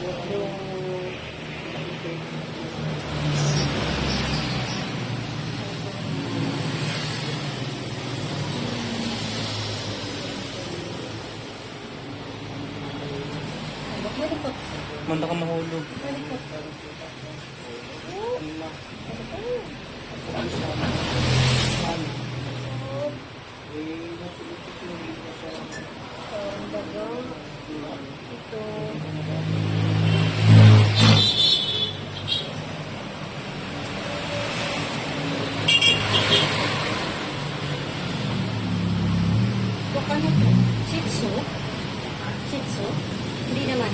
Malikot. Manda ka mahulog. Malikot. Ano to? Shih Tzu? Shih Tzu? Hindi naman.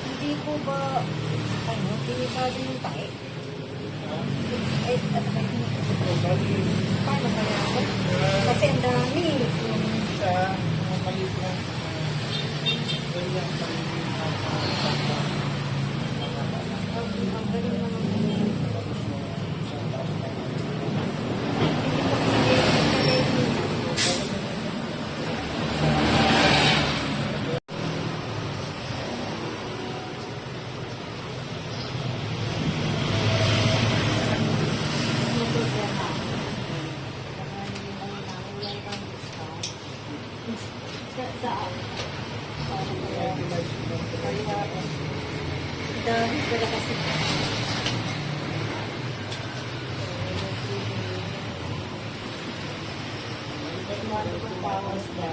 Hindi ko ba delikado yung tae? Paano kaya ako? Kasi ang dami. Ang galing naman. Dahil wala kasi. Pawas na.